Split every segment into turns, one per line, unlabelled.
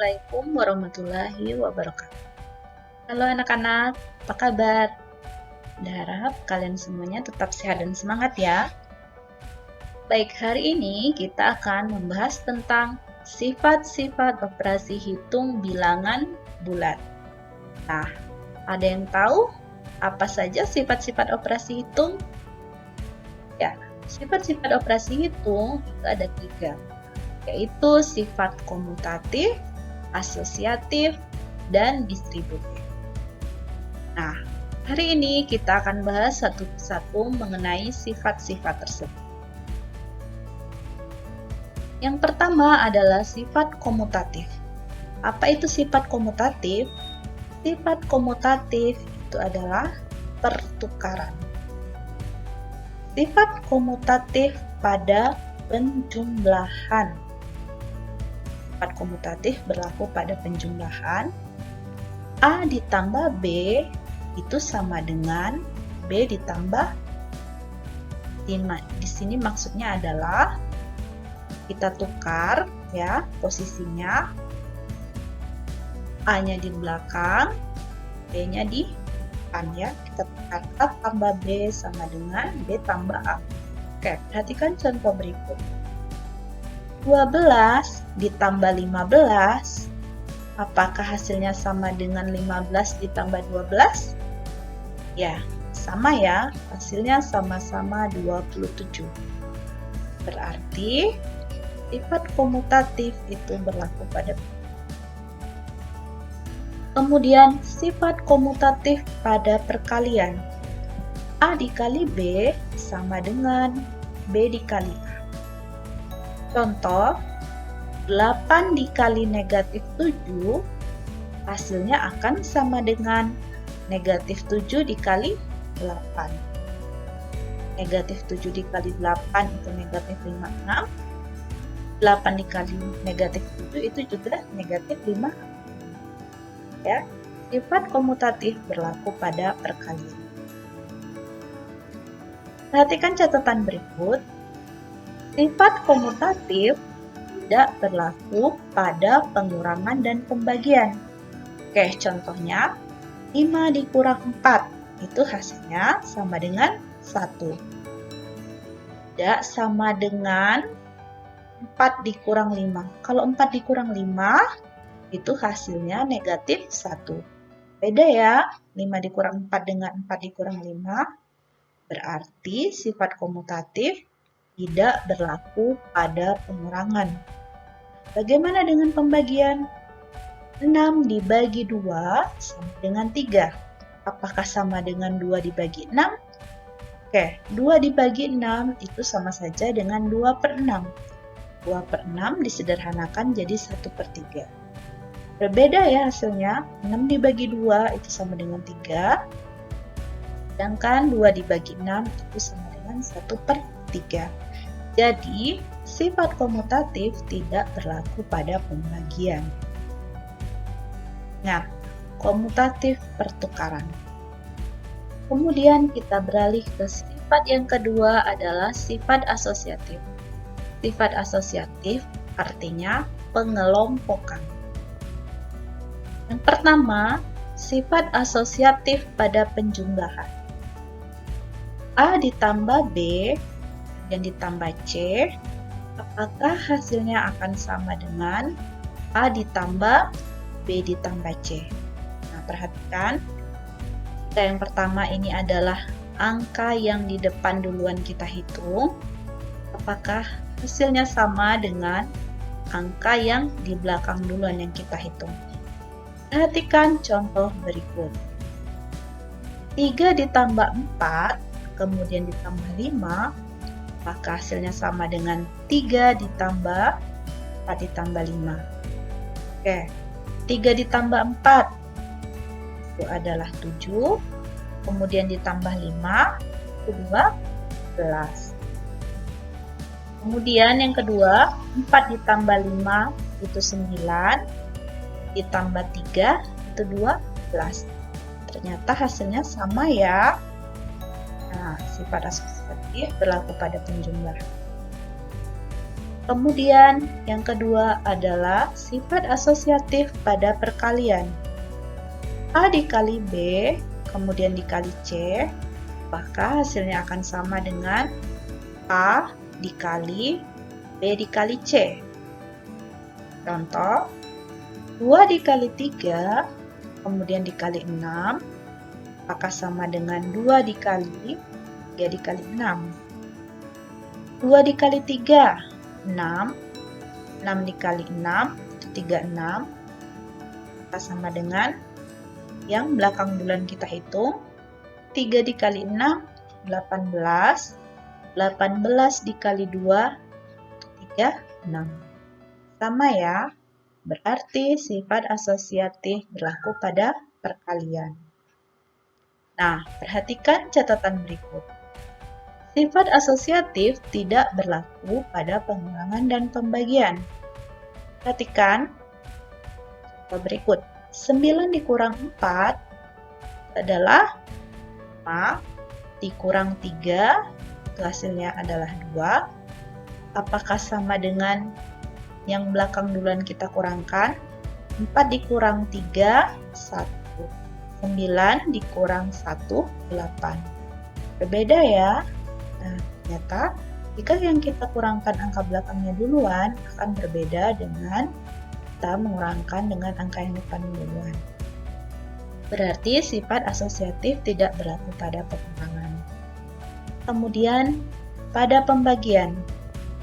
Assalamualaikum warahmatullahi wabarakatuh. Halo anak-anak, apa kabar? Berharap kalian semuanya tetap sehat dan semangat ya. Baik, hari ini kita akan membahas tentang sifat-sifat operasi hitung bilangan bulat. Nah, ada yang tahu apa saja sifat-sifat operasi hitung? Ya, sifat-sifat operasi hitung itu ada 3, yaitu sifat komutatif, asosiatif, dan distributif. Nah, hari ini kita akan bahas satu persatu mengenai sifat-sifat tersebut. Yang pertama adalah sifat komutatif. Apa itu sifat komutatif? Sifat komutatif itu adalah pertukaran. Sifat komutatif pada penjumlahan. Sifat komutatif berlaku pada penjumlahan. A ditambah B itu sama dengan B ditambah 5. Di sini maksudnya adalah kita tukar ya posisinya. A-nya di belakang, B-nya di depan ya. Kita tukar A tambah B sama dengan B tambah A. Oke, perhatikan contoh berikut. 12 ditambah 15, apakah hasilnya sama dengan 15 ditambah 12? Ya, sama ya, hasilnya sama-sama 27. Berarti sifat komutatif itu berlaku pada. Kemudian sifat komutatif pada perkalian. A dikali B sama dengan B dikali A. Contoh, 8 dikali negatif 7, hasilnya akan sama dengan negatif 7 dikali 8. Negatif 7 dikali 8 itu negatif 56. 8 dikali negatif 7 itu juga negatif 5. Ya, sifat komutatif berlaku pada perkalian. Perhatikan catatan berikut. Sifat komutatif tidak berlaku pada pengurangan dan pembagian. Oke, contohnya 5 dikurang 4 itu hasilnya sama dengan 1. Tidak sama dengan 4 dikurang 5. Kalau 4 dikurang 5 itu hasilnya negatif 1. Beda ya, 5 dikurang 4 dengan 4 dikurang 5. Berarti sifat komutatif tidak berlaku pada pengurangan. Bagaimana dengan pembagian? 6 dibagi 2 sama dengan 3. Apakah sama dengan 2 dibagi 6? Oke, 2 dibagi 6 itu sama saja dengan 2 per 6. 2 per 6 disederhanakan jadi 1/3. Berbeda ya hasilnya, 6 dibagi 2 itu sama dengan 3. Sedangkan 2 dibagi 6 itu sama dengan 1/3. Jadi, sifat komutatif tidak berlaku pada pembagian. Nah, komutatif pertukaran. Kemudian kita beralih ke sifat yang kedua adalah sifat asosiatif. Sifat asosiatif artinya pengelompokan. Yang pertama, sifat asosiatif pada penjumlahan. A ditambah B dan ditambah C, apakah hasilnya akan sama dengan A ditambah B ditambah C? Nah, perhatikan. Yang pertama ini adalah angka yang di depan duluan kita hitung. Apakah hasilnya sama dengan angka yang di belakang duluan yang kita hitung? Perhatikan contoh berikut. 3 ditambah 4, kemudian ditambah 5, apakah hasilnya sama dengan 3 ditambah 4 ditambah 5? Oke, 3 ditambah 4 itu adalah 7, kemudian ditambah 5, itu 12. Kemudian yang kedua, 4 ditambah 5 itu 9, ditambah 3 itu 12. Ternyata hasilnya sama ya. Nah, sifat asosiatif berlaku pada penjumlahan. Kemudian yang kedua adalah sifat asosiatif pada perkalian. A dikali B, kemudian dikali C, maka hasilnya akan sama dengan A dikali B dikali C. Contoh, 2 dikali 3, kemudian dikali 6, maka sama dengan 2 dikali 3 dikali 6. 2 dikali 3, 6. 6 dikali 6, 36. Maka sama dengan yang belakang bulan kita hitung. 3 dikali 6, 18. 18 dikali 2, 36. Sama ya, berarti sifat asosiatif berlaku pada perkalian. Nah, perhatikan catatan berikut. Sifat asosiatif tidak berlaku pada pengurangan dan pembagian. Perhatikan contoh berikut. 9 dikurang 4 adalah 5, dikurang 3, itu hasilnya adalah 2. Apakah sama dengan yang belakang duluan kita kurangkan? 4 dikurang 3, 1. 9 dikurang 1, 8. Berbeda ya. Nah, ternyata jika yang kita kurangkan angka belakangnya duluan akan berbeda dengan kita mengurangkan dengan angka yang depan duluan. Berarti sifat asosiatif tidak berlaku pada pengurangan. Kemudian pada pembagian,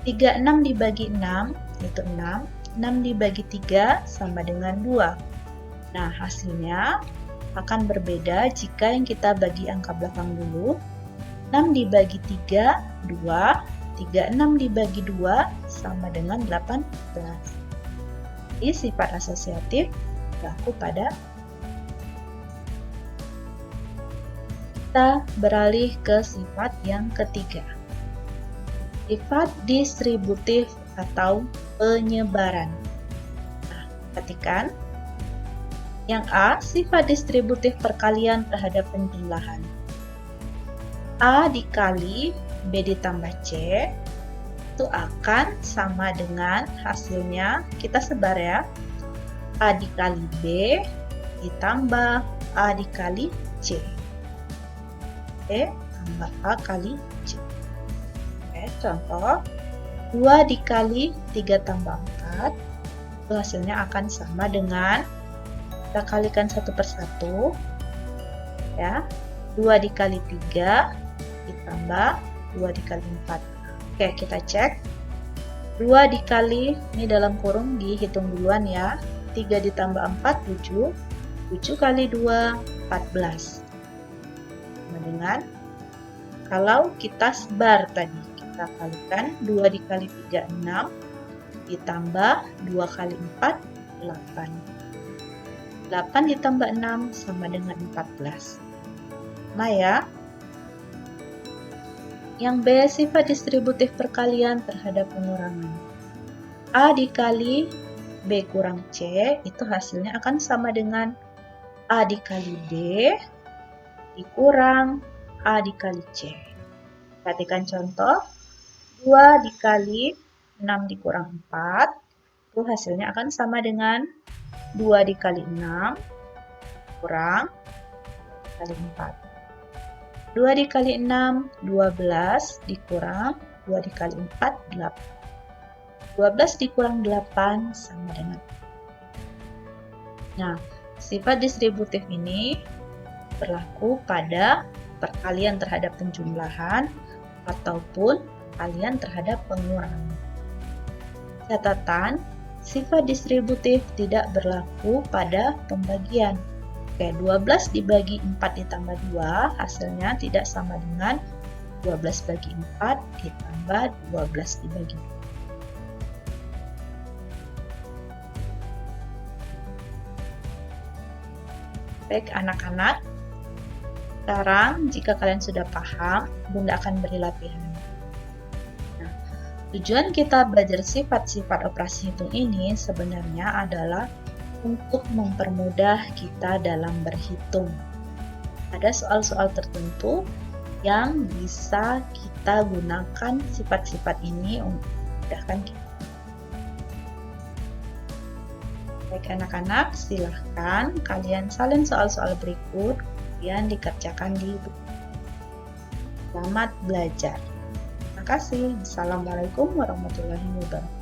36 dibagi 6 itu 6, 6 dibagi 3 sama dengan 2. Nah, hasilnya akan berbeda jika yang kita bagi angka belakang dulu. 6 dibagi 3, 2. 36 dibagi 2 sama dengan 18. Jadi sifat asosiatif berlaku pada. Kita beralih ke sifat yang ketiga. Sifat distributif atau penyebaran. Nah, perhatikan. Yang A, sifat distributif perkalian terhadap penjumlahan. A dikali B ditambah C itu akan sama dengan hasilnya, kita sebar ya, A dikali B ditambah A dikali C. B tambah A kali C. Oke, contoh 2 dikali 3 tambah 4 itu hasilnya akan sama dengan, kita kalikan satu persatu ya, 2 dikali 3 ditambah 2 dikali 4. Oke, kita cek. 2 dikali, ini dalam kurung dihitung duluan ya. 3 ditambah 4, 7. 7 kali 2, 14. Sama dengan, kalau kita sebar tadi, kita kalikan 2 dikali 3, 6. Ditambah 2 kali 4, 8. 8 ditambah 6 sama dengan 14. Sama ya. Yang B, sifat distributif perkalian terhadap pengurangan. A dikali B kurang C, itu hasilnya akan sama dengan A dikali B dikurang A dikali C. Perhatikan contoh, 2 dikali 6 dikurang 4, itu hasilnya akan sama dengan 2 dikali 6 kurang kali 4. 2 dikali 6, 12 dikurang 2 dikali 4, 8. 12 dikurang 8 sama dengan. Nah, sifat distributif ini berlaku pada perkalian terhadap penjumlahan ataupun perkalian terhadap pengurangan. Catatan, sifat distributif tidak berlaku pada pembagian. Oke, 12 dibagi 4 ditambah 2 hasilnya tidak sama dengan 12 bagi 4 ditambah 12 dibagi 2. Baik anak-anak, sekarang jika kalian sudah paham, Bunda akan beri latihan. Nah, tujuan kita belajar sifat-sifat operasi hitung ini sebenarnya adalah untuk mempermudah kita dalam berhitung. Ada soal-soal tertentu yang bisa kita gunakan sifat-sifat ini untuk memudahkan kita. Baik anak-anak, silahkan kalian salin soal-soal berikut, kemudian dikerjakan di buku. Selamat belajar. Terima kasih. Assalamualaikum warahmatullahi wabarakatuh.